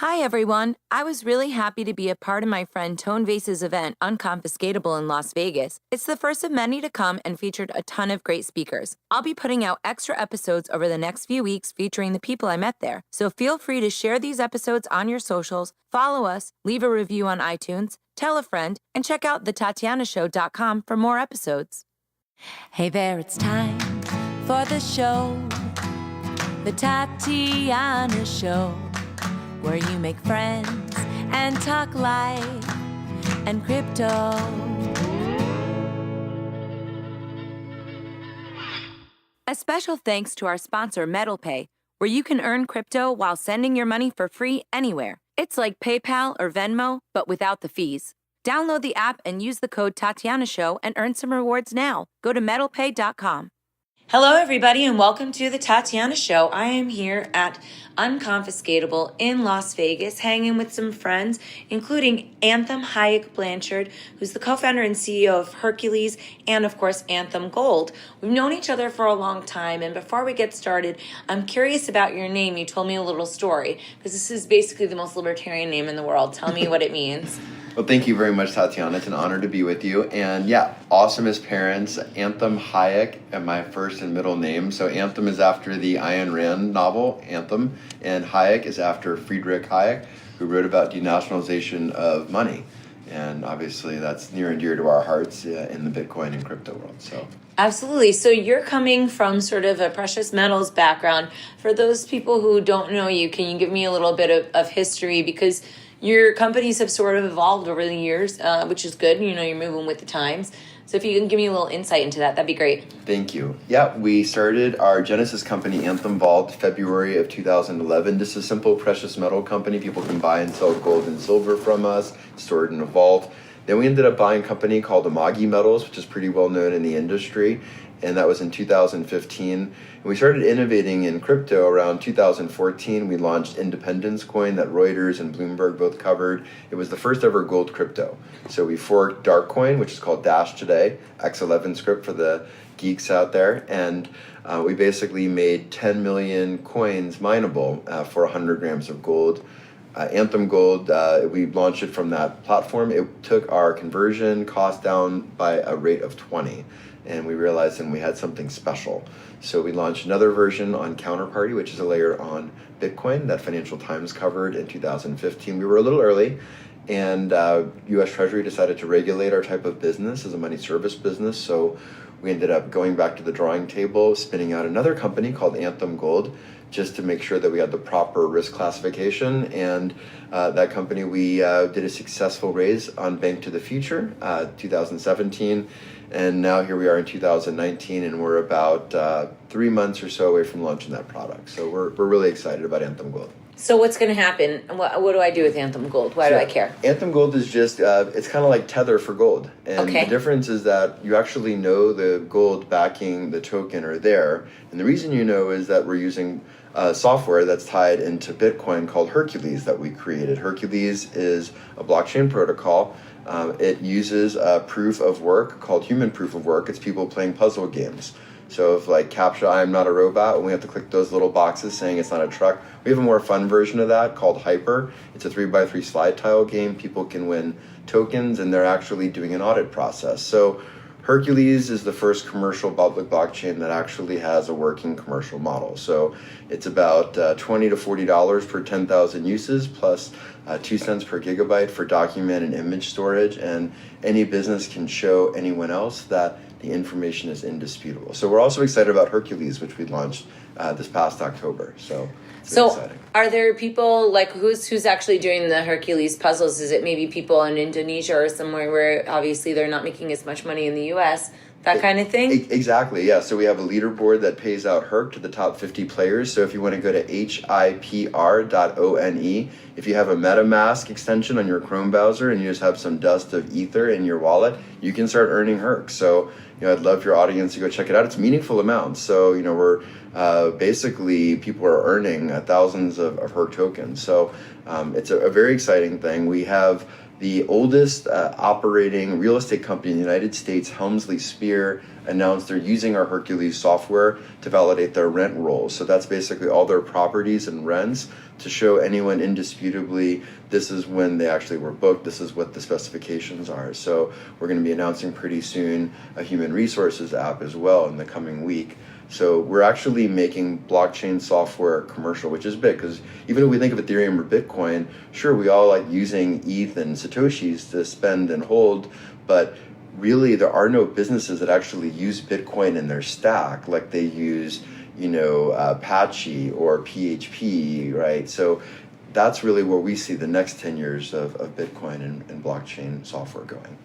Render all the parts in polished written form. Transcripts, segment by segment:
Hi, everyone. I was really happy to be a part of my friend Tone Vays' event, Unconfiscatable, in Las Vegas. It's the first of many to come and featured a ton of great speakers. I'll be putting out extra episodes over the next few weeks featuring the people I met there. So feel free to share these episodes on your socials, follow us, leave a review on iTunes, tell a friend, and check out thetatianashow.com for more episodes. Hey there, it's time for the show, The Tatiana Show, where you make friends and talk life and crypto. A special thanks to our sponsor, MetalPay, where you can earn crypto while sending your money for free anywhere. It's like PayPal or Venmo, but without the fees. Download the app and use the code Tatiana Show and earn some rewards now. Go to metalpay.com. Hello, everybody, and welcome to the Tatiana Show. I am here at Unconfiscatable in Las Vegas, hanging with some friends, including Anthem Hayek Blanchard, who's the co-founder and CEO of Hercules, and of course, AnthemGold. We've known each other for a long time, and before we get started, I'm curious about your name. You told me a little story, because this is basically the most libertarian name in the world. Tell me what it means. Well, thank you very much, Tatiana. It's an honor to be with you. And yeah, awesome as parents. Anthem Hayek, and my first and middle name. So Anthem is after the Ayn Rand novel, Anthem, and Hayek is after Friedrich Hayek, who wrote about denationalization of money. And obviously that's near and dear to our hearts in the Bitcoin and crypto world. So. Absolutely. So you're coming from sort of a precious metals background. For those people who don't know you, can you give me a little bit of history? Because your companies have sort of evolved over the years, which is good. You know, you're moving with the times. So if you can give me a little insight into that, that'd be great. Thank you. Yeah, we started our Genesis company, Anthem Vault, February of 2011. This is a simple precious metal company. People can buy and sell gold and silver from us, stored in a vault. Then we ended up buying a company called Emory Metals, which is pretty well known in the industry. And that was in 2015. And we started innovating in crypto around 2014. We launched Independence Coin that Reuters and Bloomberg both covered. It was the first ever gold crypto. So we forked Darkcoin, which is called Dash today, X11 script for the geeks out there. And we basically made 10 million coins mineable for 100 grams of gold. AnthemGold, we launched it from that platform. It took our conversion cost down by a rate of 20. And we realized then we had something special. So we launched another version on Counterparty, which is a layer on Bitcoin that Financial Times covered in 2015. We were a little early, and U.S. Treasury decided to regulate our type of business as a money service business. So we ended up going back to the drawing table, spinning out another company called AnthemGold, just to make sure that we had the proper risk classification. And that company, we did a successful raise on Bank to the Future, 2017. And now here we are in 2019, and we're about 3 months or so away from launching that product. So we're really excited about AnthemGold. So what's going to happen? What do I do with AnthemGold? Why do I care? AnthemGold is just, it's kind of like Tether for gold. And the difference is that you actually know the gold backing the token are there. And the reason you know is that we're using software that's tied into Bitcoin called Hercules that we created. Hercules is a blockchain protocol. It uses a proof of work called human proof of work. It's people playing puzzle games. So if like CAPTCHA, I'm not a robot, and we have to click those little boxes saying it's not a truck. We have a more fun version of that called Hyper. It's a 3x3 slide tile game. People can win tokens, and they're actually doing an audit process. So Hercules is the first commercial public blockchain that actually has a working commercial model. So it's about $20 to $40 per 10,000 uses, plus 2 cents per gigabyte for document and image storage. And any business can show anyone else that the information is indisputable. So we're also excited about Hercules, which we launched this past October. So exciting. Are there people like who's actually doing the Hercules puzzles? Is it maybe people in Indonesia or somewhere where obviously they're not making as much money in the U.S., that kind of thing? Exactly, yeah. So we have a leaderboard that pays out Herc to the top 50 players. So if you want to go to HIPR.one, if you have a MetaMask extension on your Chrome browser and you just have some dust of Ether in your wallet, you can start earning Herc. So, I'd love your audience to go check it out. It's meaningful amounts. So, we're basically, people are earning thousands of Herc tokens. So it's a very exciting thing. We have the oldest operating real estate company in the United States, Helmsley Spear, announced they're using our Hercules software to validate their rent rolls. So that's basically all their properties and rents to show anyone indisputably this is when they actually were booked, this is what the specifications are. So we're going to be announcing pretty soon a human resources app as well in the coming week. So we're actually making blockchain software commercial, which is big, because even if we think of Ethereum or Bitcoin, sure, we all like using ETH and Satoshis to spend and hold, but really there are no businesses that actually use Bitcoin in their stack like they use, Apache or PHP, right? So that's really where we see the next 10 years of Bitcoin and blockchain software going.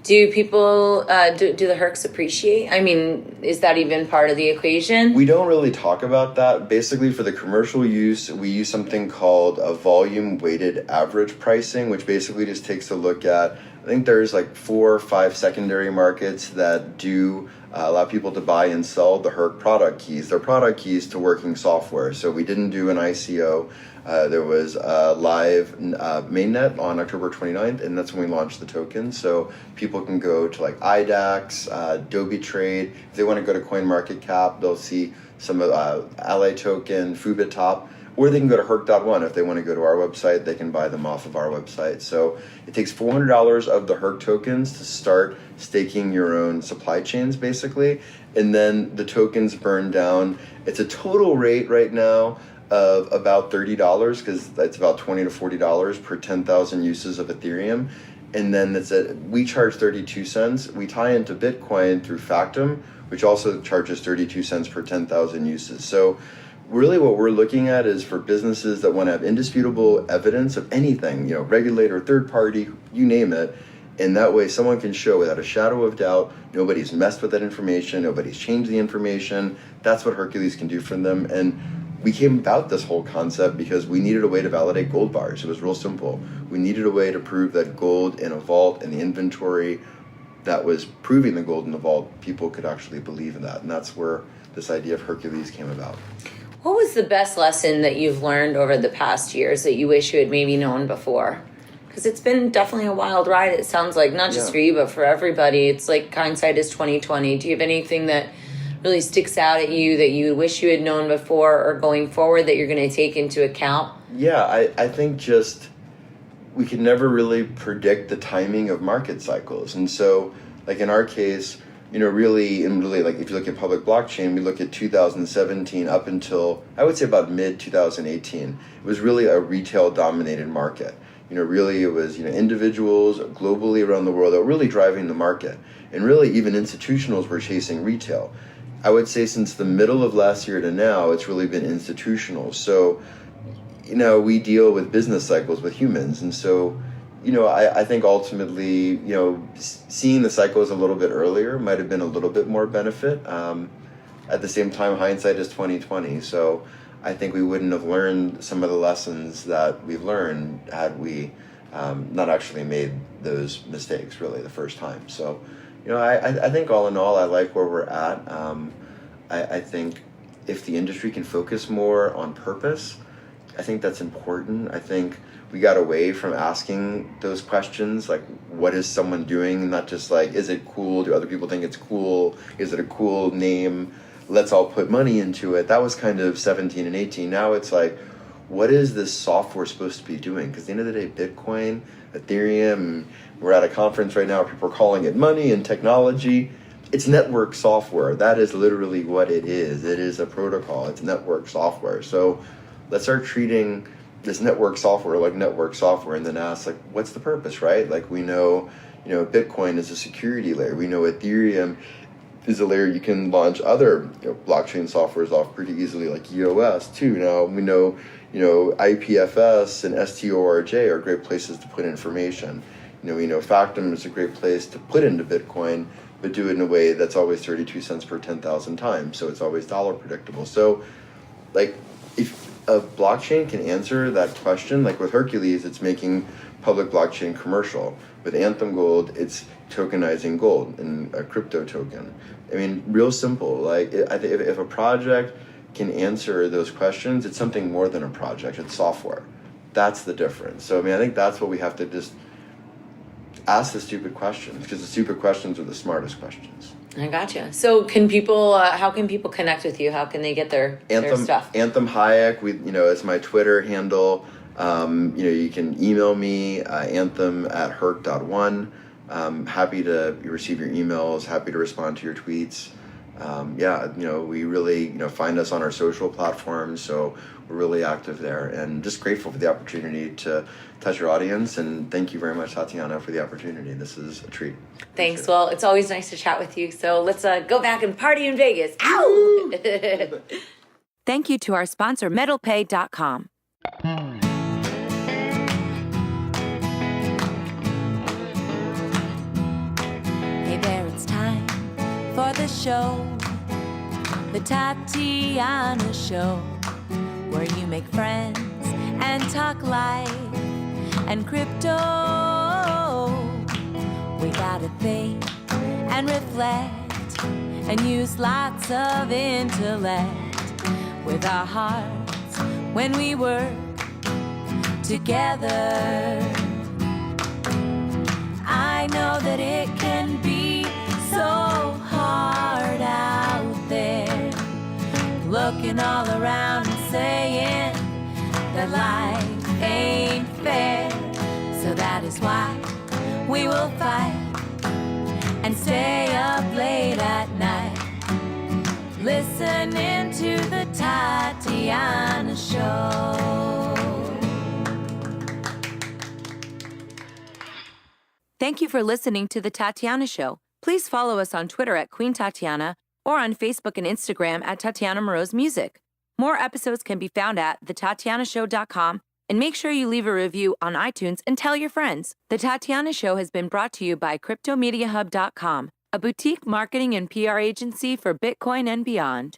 Do people, do the Hercs appreciate? I mean, is that even part of the equation? We don't really talk about that. Basically, for the commercial use, we use something called a volume-weighted average pricing, which basically just takes a look at, I think there's like 4 or 5 secondary markets that do allow people to buy and sell the Herc product keys. They're product keys to working software. So we didn't do an ICO. There was a live mainnet on October 29th, and that's when we launched the token. So people can go to like IDAX, Adobe Trade. If they want to go to CoinMarketCap, they'll see some of Ally Token, Fubitop, or they can go to Herc.one. If they want to go to our website, they can buy them off of our website. So it takes $400 of the Herc tokens to start staking your own supply chains, basically. And then the tokens burn down. It's a total rate right now of about $30, because that's about $20 to $40 per 10,000 uses of Ethereum. And then we charge 32 cents. We tie into Bitcoin through Factom, which also charges 32 cents per 10,000 uses. So really what we're looking at is for businesses that want to have indisputable evidence of anything, regulator, third party, you name it. And that way someone can show without a shadow of doubt, nobody's messed with that information, nobody's changed the information. That's what Hercules can do for them. And we came about this whole concept because we needed a way to validate gold bars. It was real simple. We needed a way to prove that gold in a vault and the inventory that was proving the gold in the vault, people could actually believe in that. And that's where this idea of Hercules came about. What was the best lesson that you've learned over the past years that you wish you had maybe known before? Because it's been definitely a wild ride, it sounds like, not just for you, but for everybody. It's like hindsight is 20/20. Do you have anything that really sticks out at you that you wish you had known before or going forward that you're going to take into account? Yeah, I think just we can never really predict the timing of market cycles. And so, like in our case, really like if you look at public blockchain, we look at 2017 up until, I would say about mid-2018. It was really a retail-dominated market. Really it was, individuals globally around the world that were really driving the market. And really even institutionals were chasing retail. I would say since the middle of last year to now, it's really been institutional. So, we deal with business cycles with humans. And so, I think ultimately, seeing the cycles a little bit earlier might have been a little bit more benefit. At the same time, hindsight is 20/20. So I think we wouldn't have learned some of the lessons that we've learned had we not actually made those mistakes really the first time. So, I think all in all, I like where we're at. I think if the industry can focus more on purpose, I think that's important. I think we got away from asking those questions, like, what is someone doing? Not just like, is it cool? Do other people think it's cool? Is it a cool name? Let's all put money into it. That was kind of 17 and 18. Now it's like, what is this software supposed to be doing? Because at the end of the day, Bitcoin, Ethereum, we're at a conference right now where people are calling it money and technology. It's network software. That is literally what it is. It is a protocol. It's network software. So let's start treating this network software like network software, and then ask, like, what's the purpose, right? Like, we know, Bitcoin is a security layer. We know Ethereum is a layer you can launch other blockchain softwares off pretty easily, like EOS too. Now we know, IPFS and STORJ are great places to put information. We know Factom is a great place to put into Bitcoin, but do it in a way that's always 32 cents per 10,000 times. So it's always dollar predictable. So, like, if a blockchain can answer that question, like with Hercules, it's making public blockchain commercial. With AnthemGold, it's tokenizing gold in a crypto token. I mean, real simple. Like, if a project can answer those questions, it's something more than a project. It's software. That's the difference. So, I think that's what we have to just ask the stupid questions, because the stupid questions are the smartest questions. I gotcha. So can people, how can people connect with you? How can they get their stuff? Anthem Hayek, is my Twitter handle. You can email me, anthem@herc.one. Happy to receive your emails, happy to respond to your tweets. We really, find us on our social platforms, so we're really active there, and just grateful for the opportunity to touch your audience, and thank you very much, Tatiana, for the opportunity. This is a treat. Thanks. Well, it's always nice to chat with you, so let's go back and party in Vegas. Ow! Thank you to our sponsor, MetalPay.com. Hey there, it's time for the show, the Tatiana Show, where you make friends and talk life and crypto. We gotta think and reflect and use lots of intellect with our hearts when we work together. I know that it can be so hard out there, looking all around and saying that life ain't fair. So that is why we will fight and stay up late at night, listening to the Tatiana Show. Thank you for listening to the Tatiana Show. Please follow us on Twitter at Queen Tatiana or on Facebook and Instagram at Tatiana Moroz Music. More episodes can be found at thetatianashow.com, and make sure you leave a review on iTunes and tell your friends. The Tatiana Show has been brought to you by CryptoMediaHub.com, a boutique marketing and PR agency for Bitcoin and beyond.